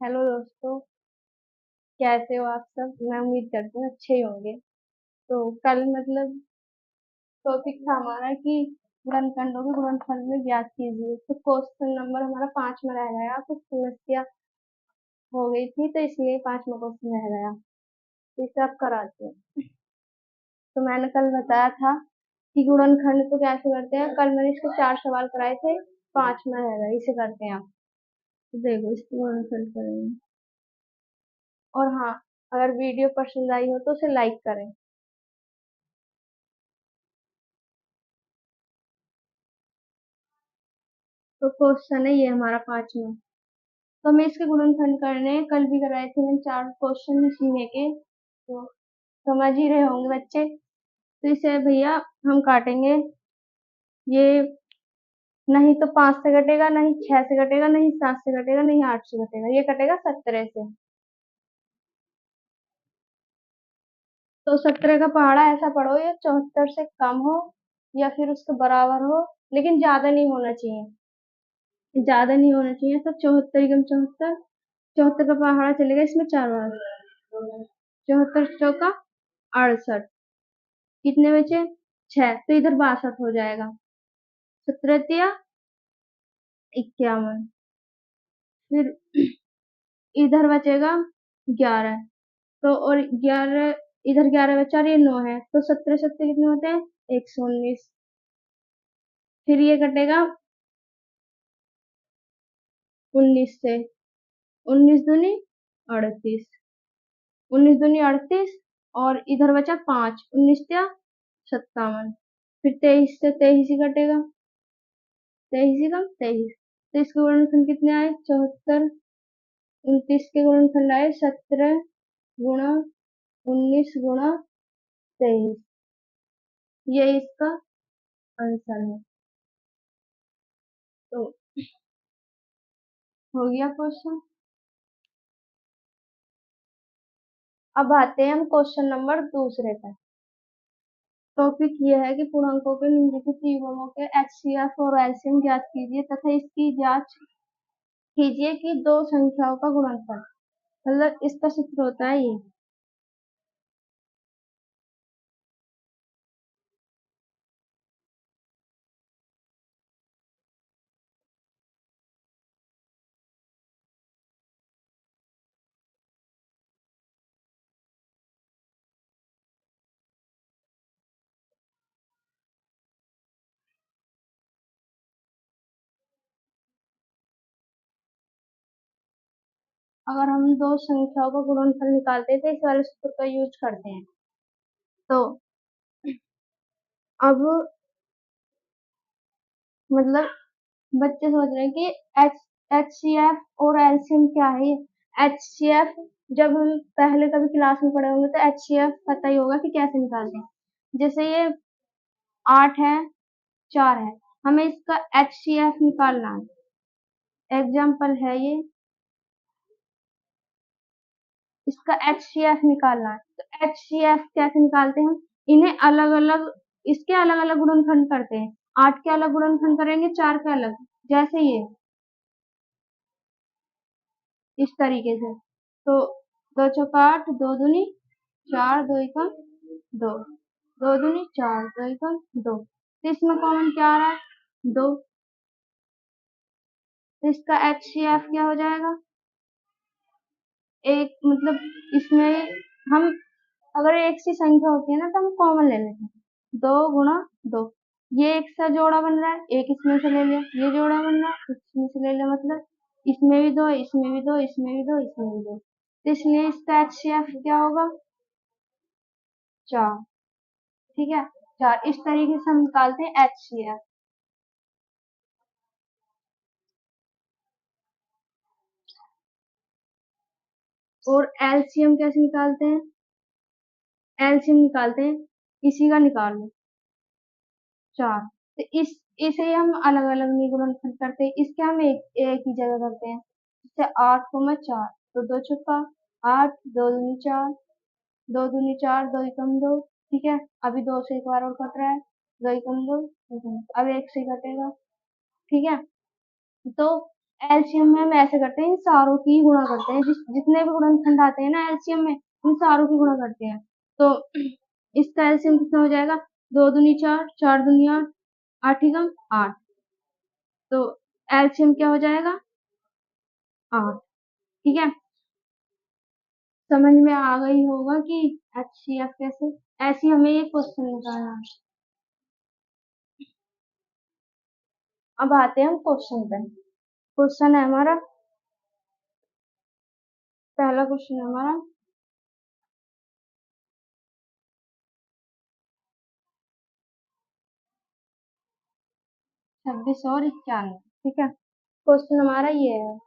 Hello दोस्तों। कैसे हो आप सब? मैं उम्मीद करती हूँ अच्छे ही होंगे। तो कल मतलब टॉपिक था हमारा कि गुणनखंडों के गुणनफल में ज्ञात कीजिए। तो क्वेश्चन नंबर हमारा 5 में रह गया। कुछ समस्या हो गई थी तो इसलिए 5वां क्वेश्चन रह गया। तो इसे आप कराते हैं। तो मैंने कल बताया था कि गुणनखंड तो कैसे करते हैं। कल मैंने इसके 4 सवाल कराए थे। 5 में रह गया। इसे करते हैं आप। तो देखो इसको गुणनखंड करेंगे। और हाँ, अगर वीडियो पसंद आई हो तो उसे लाइक करें। तो क्वेश्चन है ये हमारा 5वां। तो हमें इसके गुणनखंड करने हैं। कल भी कराए थे मैंने 4 क्वेश्चन इसी में के। तो समझ ही रहे होंगे बच्चे। तो इसे भैया हम काटेंगे। ये नहीं तो 5 से कटेगा, नहीं 6 से कटेगा, नहीं 7 से कटेगा, नहीं 8 से कटेगा। ये कटेगा 17 से। तो 17 का पहाड़ा ऐसा पढ़ो ये 74 से कम हो या फिर उसके बराबर हो, लेकिन ज्यादा नहीं होना चाहिए। ज्यादा नहीं होना चाहिए। तो 74 एकम 74। 74 का पहाड़ा चलेगा इसमें 4 बार। 74 चौका 68। कितने बचे? 6। तो इधर 62 हो जाएगा। 17 51। फिर इधर बचेगा 11। तो और 11, इधर 11 बचा और ये 9 है। तो 17 सत्ते कितने होते हैं? 119। फिर ये कटेगा 19 से। 19 दूनी 38। 19 दूनी 38। और इधर बचा 5। 19 या 57। फिर 23 से 23 ही कटेगा। 23 ही कम 23। तो इसके गुणनखंड कितने आए? 74। 29 के गुणनखंड आए 17 गुणा 19 गुणा 23। ये इसका आंसर है। तो हो गया क्वेश्चन। अब आते हैं हम क्वेश्चन नंबर दूसरे पर। टॉपिक ये है कि पूर्णांकों के निम्नलिखित युग्मों के एचसीएफ और एलसीएम ज्ञात कीजिए तथा इसकी जांच कीजिए कि दो संख्याओं का गुणनफल। मतलब इसका सूत्र होता है ये। अगर हम दो संख्याओं का गुणनफल निकालते हैं तो इस वाले सूत्र का यूज करते हैं। तो अब मतलब बच्चे सोच रहे हैं कि एच एच सी एफ और एलसीएम क्या है। एच सी एफ जब हम पहले कभी क्लास में पढ़े होंगे तो एच सी एफ पता ही होगा कि कैसे निकालते हैं। जैसे ये 8 है, 4 है, हमें इसका एच सी एफ निकालना है। एग्जाम्पल है ये, इसका एच सी एफ निकालना है। तो एच सी एफ कैसे निकालते हैं हम? इन्हें अलग अलग, इसके अलग अलग गुणनखंड करते हैं। 8 के अलग गुणनखंड करेंगे, 4 के अलग। जैसे ये इस तरीके से। तो 2 चौका 8, 2 दूनी 4, 2 एकम 2, 2 दूनी 4, 2 एकम 2। तो इसमें कॉमन क्या आ रहा है? 2। तो इसका एच सी एफ क्या हो जाएगा? एक मतलब इसमें हम अगर एक सी संख्या होती है ना तो हम कॉमन ले लेते हैं। 2 गुणा 2। ये एक सा जोड़ा बन रहा है, एक इसमें से ले लिया। ये जोड़ा बन रहा है, इसमें से ले लिया। मतलब इसमें भी 2, इसमें भी 2, इसमें भी 2, इसमें भी 2। तो इसलिए इसका एचसीएफ क्या होगा? 4। ठीक है, 4। इस तरीके से हम निकालते हैं एचसीएफ। और एलसीएम कैसे निकालते हैं? एलसीएम निकालते हैं इसी का निकाल लो, 4। तो इसे हम अलग अलग नहीं गुणनखंड करते, इसके हम एक ही जगह करते हैं। जैसे 8 को मैं 4। तो 2 छक्का 8, 2 दूनी 4, 2 दूनी 4, 2 एकम 2। ठीक है, अभी 2 से एक बार और कट रहा है। 2 एकम 2, अब 1 से कटेगा। ठीक है। तो एलसीएम में हम ऐसे करते हैं, इन सारों की गुणा करते हैं, जितने भी गुणनखंड आते हैं ना एलसीएम में, उन सारों की गुणा करते हैं। तो इसका एलसीएम कितना हो जाएगा, 2 दूनी 4, 4 दूनी 8, 8 एकम 8। तो एलसीएम क्या हो जाएगा, 8। ठीक है, समझ में आ गई होगा कि एचसीएफ कैसे, ऐसे हमें ये क्वेश्चन निकालना है। अब आते हैं हम क्वेश्चन पे। क्वेश्चन है हमारा, पहला क्वेश्चन है हमारा, 26 और 91। ठीक है, क्वेश्चन हमारा ये है।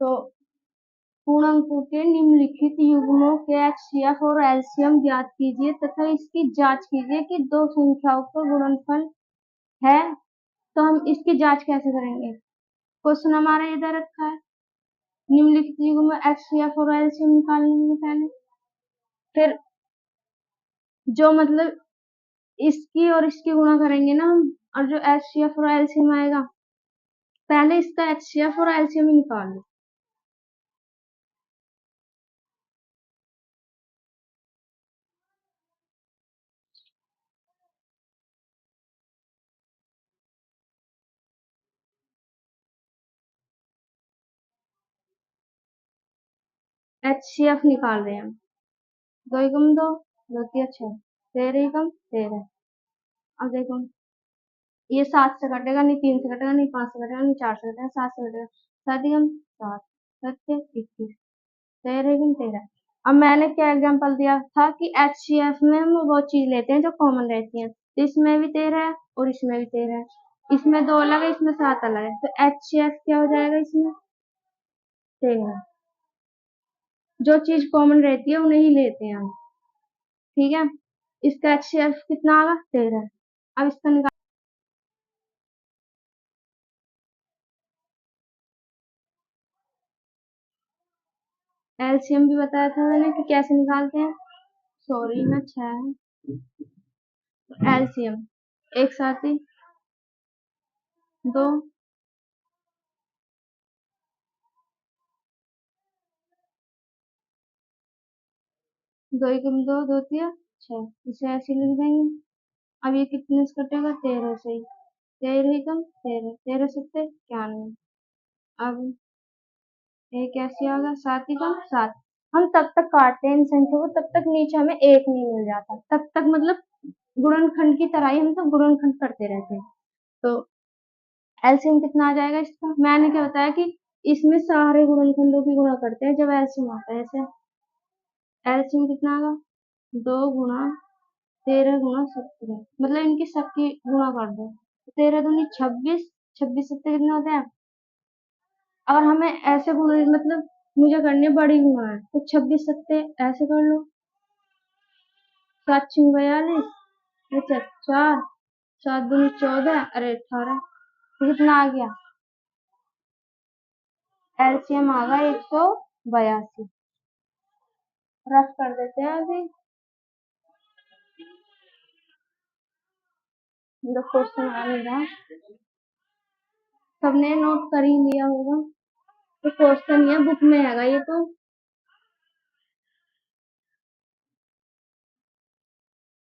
तो पूर्णांकों के निम्नलिखित युग्मों के एचसीएफ और एलसीएम ज्ञात कीजिए तथा इसकी जांच कीजिए कि दो संख्याओं का गुणनफल है। तो हम इसकी जांच कैसे करेंगे, क्वेश्चन हमारा इधर रखा है, निम्नलिखित युग्म में एचसीएफ और एलसीएम निकालेंगे पहले, फिर जो मतलब इसकी और इसकी गुणा करेंगे ना हम, और जो एचसीएफ और एलसीएम आएगा, पहले इसका एचसीएफ और एलसीएम निकाल लो। एचसीएफ निकाल रहे हैं, 2 एकम 2, 2 तिया 6, 13 एकम 13। अब देखो, ये 7 से कटेगा नहीं, 3 से कटेगा नहीं, 5 से कटेगा नहीं, 4 से कटेगा, 7 से कटेगा, 7 एकम 7, 7 21, 13 एकम 13। अब मैंने क्या एग्जांपल दिया था कि एचसीएफ में हम वो चीज लेते हैं जो कॉमन रहती है, तो इसमें भी 13 है और इसमें भी 13 है, इसमें 2 अलग है, इसमें 7 अलग है, तो एचसीएफ क्या हो जाएगा इसमें, 13। जो चीज कॉमन रहती है उन्हें ही लेते हैं हम। ठीक है, इसका एचसीएफ कितना आगा, 13। अब इसका निकाल, एलसीएम भी बताया था मैंने कि कैसे निकालते हैं, सॉरी ना 6, एलसीएम एक साथ ही 2, 2 एकम 2, 2 तिया 6, इसे ऐसे लिख देंगे। अब ये कितने से कटेगा, 13 से ही, 13 एकम 13, 13 सत्ते 91। अब एक ऐसे आ गया, 7 एकम 7। हम तब तक काटते हैं इन संख्या को, तब तक नीचे हमें एक नहीं मिल जाता, तब तक मतलब गुणनखंड की तरह ही हम सब गुणनखंड करते रहते हैं। तो एलसीएम कितना आ जाएगा इसका, मैंने क्या बताया कि इसमें सारे गुणनखंडों की गुणा करते हैं जब एलसीएम आता है ऐसे। एलसीएम कितना आएगा, 2 गुणा 13 गुणा 17, मतलब इनकी सबकी गुणा कर दो, 13 दूनी 26, 26 सत्ते कितने होते हैं। अगर हमें ऐसे गुणा मतलब मुझे करनी है बड़ी गुणा है, तो 26 सत्ते ऐसे कर लो, 7 छः 42, अच्छा 4, 7 दूनी 14, अरे 18, तो कितना आ गया, एलसीएम आ गया 182। रफ कर देते हैं अभी, जो क्वेश्चन आ नहीं रहा, सबने नोट कर ही लिया होगा, तो क्वेश्चन ये बुक में आएगा ये तो।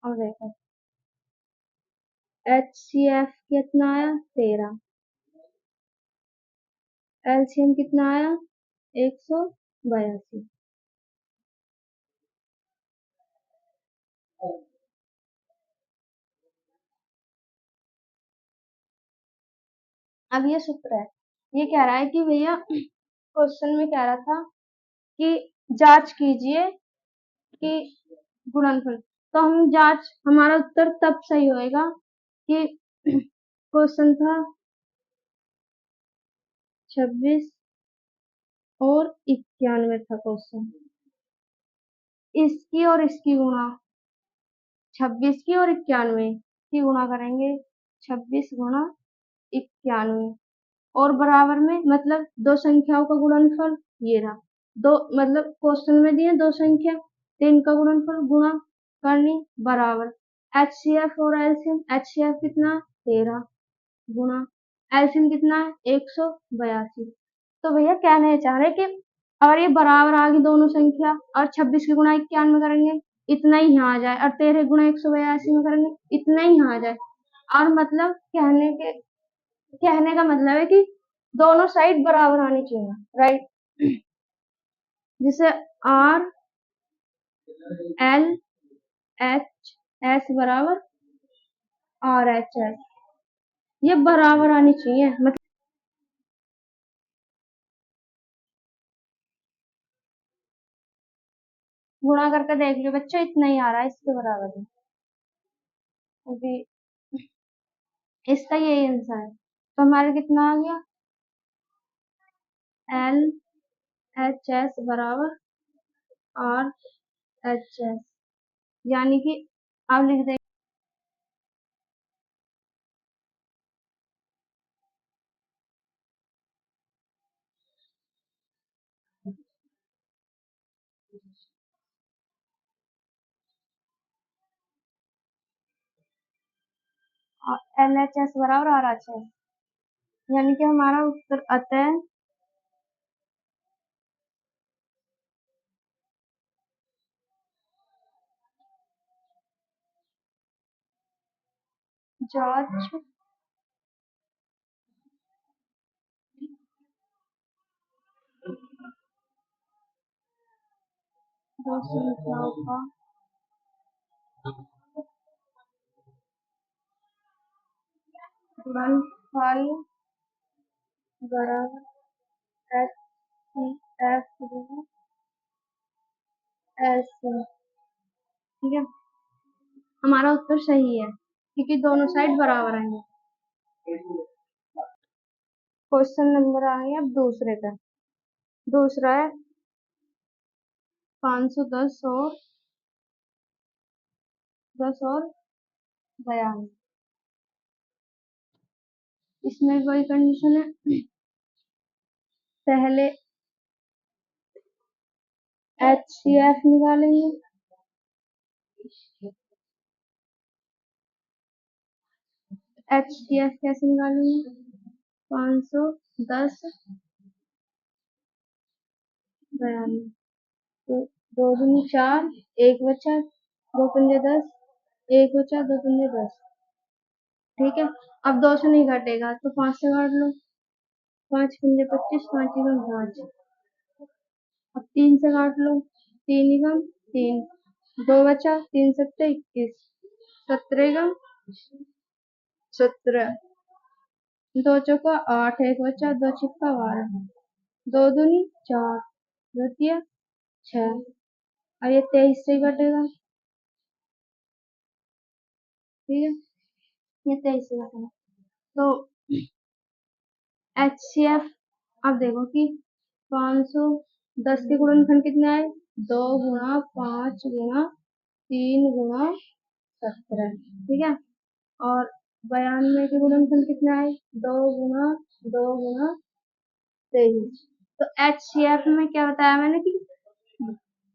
और देखो एचसीएफ कितना आया, 13, एलसीएम कितना आया, 182। अब ये सूत्र है, ये कह रहा है कि भैया क्वेश्चन में कह रहा था कि जांच कीजिए कि गुणनफल, तो हम जांच, हमारा उत्तर तब सही होएगा कि क्वेश्चन था 26 और 91 था क्वेश्चन, इसकी और इसकी गुणा, 26 की और 91 की गुणा करेंगे, 26 गुणा 91, और बराबर में मतलब दो संख्याओं का गुणनफल ये रहा, दो मतलब क्वेश्चन में दिए दो संख्या, तो इनका गुणनफल गुणा करनी बराबर, एचसीएफ और एलसीएम, एचसीएफ कितना 13 गुणा एलसीएम कितना है 182। तो भैया कहना ये चाह रहे कि अगर ये बराबर आ गई दोनों संख्या और 26 की गुणा 91 में करेंगे इतना ही यहाँ आ जाए, और 13 गुणा 182 में करेंगे इतना ही यहाँ आ जाए। और मतलब कहने का मतलब है कि दोनों साइड बराबर आनी चाहिए, राइट। जिसे आर एल एच एस बराबर आर एच एस, ये बराबर आनी चाहिए। मतलब गुणा करके देख लो बच्चों, इतना ही आ रहा है, इसके बराबर है। अभी इसका यही आंसर है। तो हमारा कितना आ गया, एल एच एस बराबर आर एच एस, यानी कि आप लिख देंगे एल एच एस बराबर आर एच एस, यानी कि हमारा उत्तर आता है जॉर्ज दो संख्याओं का गुणनफल बराबर एच सी एफ गुना एस, ठीक है। हमारा उत्तर सही है क्योंकि दोनों साइड बराबर आएंगे। क्वेश्चन नंबर आ गया अब दूसरे का। दूसरा है 510 और 10 और 92। इसमें वही कंडीशन है, पहले एच सी एफ निकालेंगे, एच सी एफ कैसे निकालेंगे, 510 92, तो दो दूनी 4, एक बचा, दो पंजे 10, एक बचा, दो पंजे 10, ठीक है। अब 2 से नहीं घटेगा तो 5 से काट लो, 5 पंजे 25, 5 एकम 5। अब 3 से काट लो, 3 एकम 3, 2 बचा, 3 सत्ते 21, 17 एकम 17, 2 चौका 8, एक बचा, 2 छिक्का 12, 2 दूनी 4, 2 तिया 6, और ये 23 से घटेगा, ठीक है, ये 23 से घटेगा। तो एच सी एफ, अब देखो कि 510 के गुणनखंड कितने आए, 2 गुणा 5 गुणा 3 गुणा 17, ठीक है। और 92 के गुणनखंड कितने आए, 2 गुणा 2 गुणा 23। तो एच सी एफ में क्या बताया मैंने कि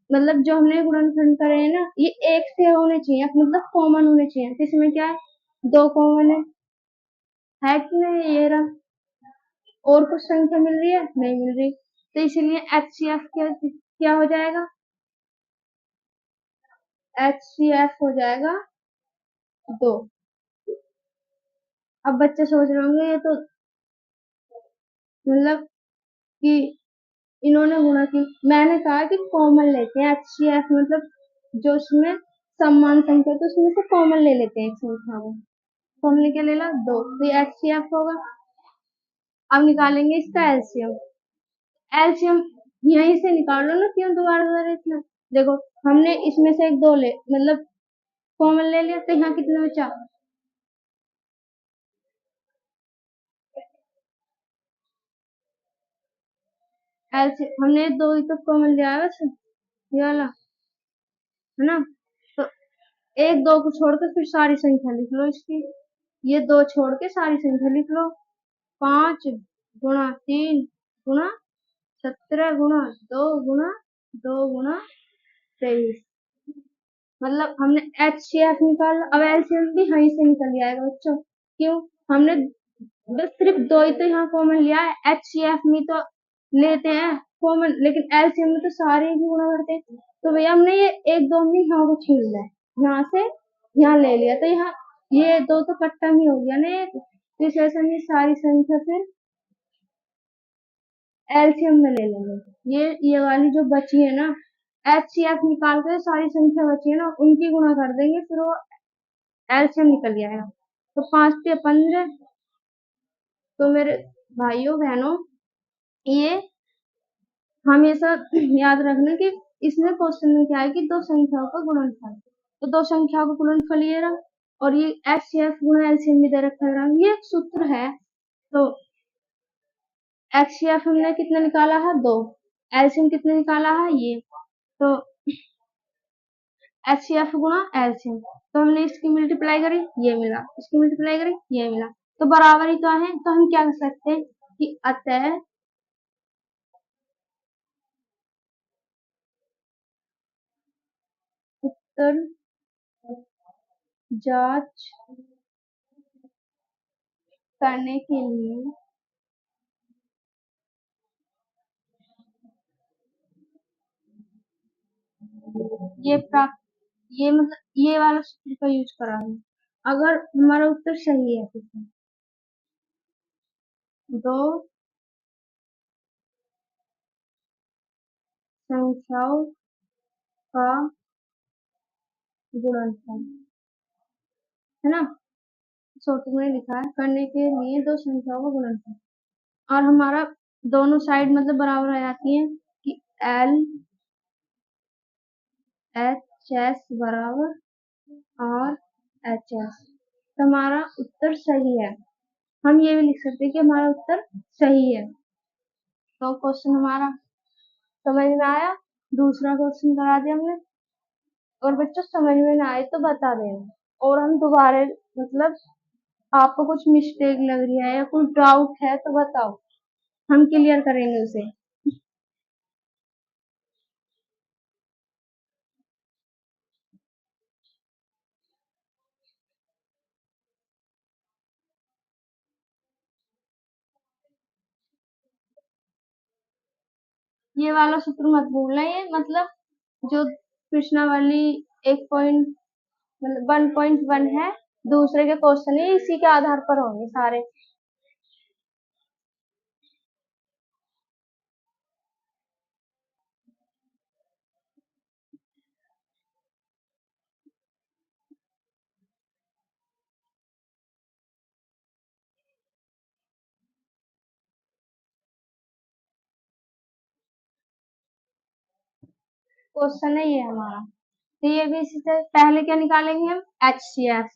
मतलब जो हमने गुणनखंड करे हैं ना ये एक से होने चाहिए, मतलब कॉमन होने चाहिए। तो इसमें क्या है, 2 कॉमन है कि नहीं, ये रहा। और कुछ संख्या मिल रही है, नहीं मिल रही, तो इसीलिए एच सी एफ क्या हो जाएगा, एच सी एफ हो जाएगा 2। अब बच्चे सोच रहे होंगे ये तो मतलब कि इन्होंने गुणा की, मैंने कहा कि कॉमन लेते हैं एच सी एफ, मतलब जो उसमें समान संख्या तो उसमें से कॉमन ले लेते हैं एक संख्या को। तो हमने क्या ले ला, 2, तो ये एच सी एफ होगा। अब निकालेंगे इसका एलसीएम। एलसीएम यहीं से निकाल लो ना, क्यों दोबारा दोबारा इतना। देखो हमने इसमें से एक 2 ले मतलब कॉमन ले लिया, तो यहाँ कितना बचा, एलसीएम हमने 2 ही तो कॉमन लिया है बस, ये वाला है ना। तो एक 2 को छोड़कर फिर सारी संख्या लिख लो इसकी, ये 2 छोड़ के सारी संख्या लिख लो, 5 गुणा 3 गुणा 17 गुणा 2 गुणा 2 गुणा 23, मतलब हमने एच सी एफ निकाला। अब एलसीएम भी वहीं से निकल आएगा बच्चों, क्यों, हमने बस सिर्फ दो ही तो यहाँ कॉमन लिया है, HCF में तो लेते हैं कॉमन, लेकिन LCM में तो सारे ही गुणा करते हैं। तो भैया हमने ये एक दो में यहाँ को छीन लिया है, यहाँ से यहाँ ले लिया, तो यहाँ ये दो तो कट्टा ही हो गया ना एक, तो इस वजह से हम ये सारी संख्या फिर एलसीएम में ले लेंगे। ये वाली जो बची है ना, HCF निकाल कर सारी संख्या बची है ना उनकी गुणा कर देंगे, फिर वो एलसीएम निकल जाएगा। तो 5 से 15। तो मेरे भाइयों बहनों, ये हम ये सब याद रखना कि इसमें क्वेश्चन में क्या है कि दो संख्याओं का गुणनफल, तो दो संख्याओं का गुणनफल ये रहा, और ये HCF गुणा एलसीएम भी दे रखा है, ये एक सूत्र है। तो HCF हमने कितना निकाला है, 2, एलसीएम कितना निकाला है, ये। तो HCF गुणा एलसीएम, तो हमने इसकी मल्टीप्लाई करी, ये मिला, इसकी मल्टीप्लाई करी, ये मिला, तो बराबर ही तो है। तो हम क्या कर सकते हैं कि अतः उत्तर जांच करने के लिए ये प्राप्त, ये मतलब ये वाला सूत्र का यूज करा है। अगर हमारा उत्तर सही है तो दो संख्याओं का गुणनफल, है ना, सूत्र में लिखा है करने के लिए दो संख्याओं का गुणनफल, और हमारा दोनों साइड मतलब बराबर आ जाती है कि एल एच एस बराबर आर एच एस, तो हमारा उत्तर सही है। हम ये भी लिख सकते हैं कि हमारा उत्तर सही है। तो क्वेश्चन हमारा समझ में आया, दूसरा क्वेश्चन करा दिया हमने। और बच्चों समझ में ना आए तो बता देना, और हम दोबारा मतलब आपको कुछ मिस्टेक लग रही है या कुछ डाउट है तो बताओ, हम क्लियर करेंगे उसे। ये वाला सूत्र मत भूलना, ये मतलब जो कृष्णावली 1 मतलब 1.1 है, दूसरे के क्वेश्चन है, इसी के आधार पर होंगे सारे। क्वेश्चन है ये हमारा, तो ये भी इसी से पहले क्या निकालेंगे हम, HCF।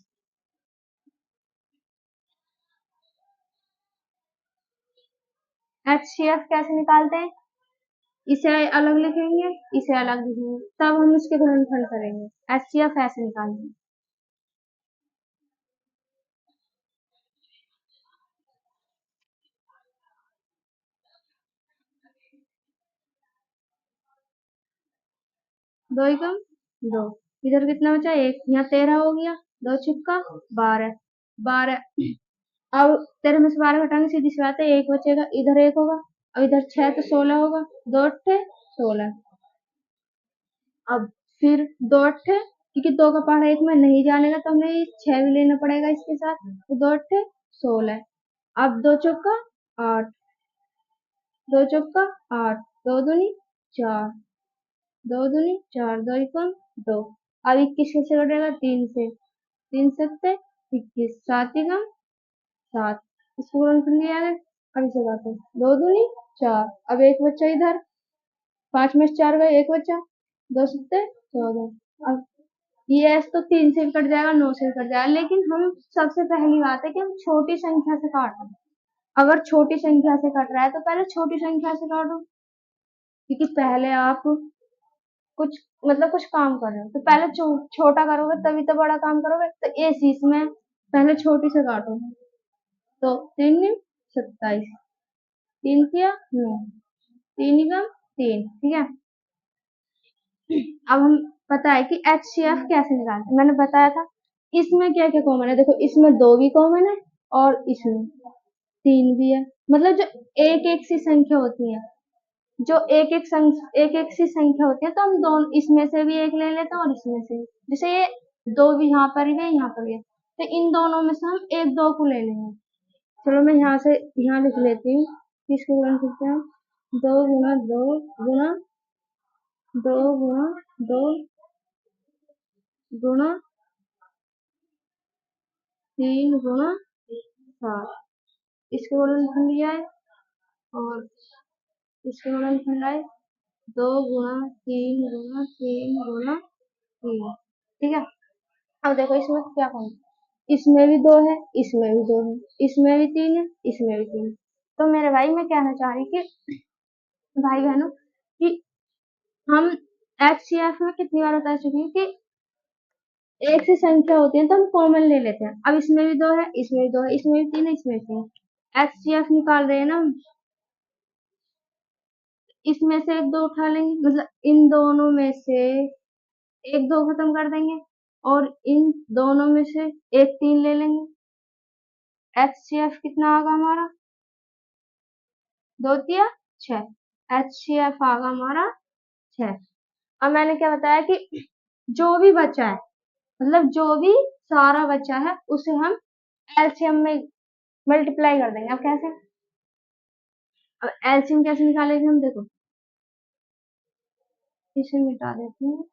HCF कैसे निकालते हैं, इसे अलग लिखेंगे, इसे अलग लिखेंगे, तब हम इसके गुणनफल करेंगे। HCF ऐसे निकालेंगे। दो एकम दो, इधर कितना बचा, एक, यहाँ 13 हो गया, दो छिक्का 12, 12। अब 13 में से 12 घटाएंगे, सीधी सी बात है, एक बचेगा, इधर एक होगा, अब इधर 6 तो 16 होगा, 2 8 16। अब फिर 2 8, क्योंकि 2 का पहाड़ा एक में नहीं जानेगा तो हमें 6 भी लेना पड़ेगा इसके साथ, तो 2 8 16। अब 2 चौका 8, 2 चौका 8, 2 दूनी 4, 2 दूनी 4, 2 एकम 2। अब 21 कैसे कटेगा, 3 से, 3 7 21, 7 एकम 7, इसको गुणनफल लिया है। अब इसे काटो, 2 दूनी 4, अब एक बच्चा इधर, 5 में से 4 गए, एक बच्चा, 2 7 14। अब ये एस तो 3 से भी कट जाएगा, 9 से भी कट जाएगा, लेकिन हम सबसे पहली बात है कि हम छोटी संख्या से काट रहे हैं। अगर छोटी संख्या से कट रहा है तो पहले छोटी संख्या से काटो, क्योंकि पहले आप कुछ मतलब कुछ काम कर रहे हो तो पहले छोटा करोगे तभी तो बड़ा काम करोगे, तो इस इसमें पहले छोटी से काटो। तो 3 27, 3 तिया 9, 3 एकम 3, ठीक है। अब हम पता है कि HCF कैसे निकालते हैं, मैंने बताया था। इसमें क्या क्या कॉमन है, देखो इसमें 2 भी कॉमन है और इसमें 3 भी है। मतलब जो एक एक सी संख्या होती है, जो एक एक सी संख्या होती है, तो हम दोनों इसमें से भी एक ले लेते हैं और इसमें से भी। जैसे ये दो भी यहाँ पर भी है, यहाँ पर भी है, तो इन दोनों में से हम एक दो को ले लेंगे। चलो मैं यहाँ से यहाँ लिख लेती हूँ, इसको गुणन करते हैं, 2 गुना 2 गुना 2 गुना 3 गुना 7, इसके गुणनखंड लिया है, और इसके गुणनखंड आए 2 गुना 3 गुना 3 गुना 3। ठीक है, अब देखो इसमें क्या करूँ, इसमें भी 2 है, इसमें भी 2 है, इसमें भी 3 है, इसमें भी 3 है। तो मेरे भाई मैं कहना चाह रही कि भाई बहनों कि हम HCF में कितनी बार बता चुके हैं कि एक से संख्या होती है तो हम कॉमन ले लेते हैं। अब इसमें भी 2 है, इसमें भी 2 है, इसमें भी 3 है, इसमें भी 3 है। HCF निकाल रहे हैं ना हम, इसमें से एक 2 उठा लेंगे, मतलब इन दोनों में से एक 2 खत्म कर देंगे, और इन दोनों में से एक 3 ले लेंगे। HCF कितना आगा हमारा, 2 तिया 6, HCF आगा हमारा 6। अब मैंने क्या बताया कि जो भी बचा है, मतलब जो भी सारा बचा है उसे हम एलसीएम में मल्टीप्लाई कर देंगे। अब कैसे, अब एलसीएम कैसे निकालेंगे हम, देखो इसे मिटा देते हैं,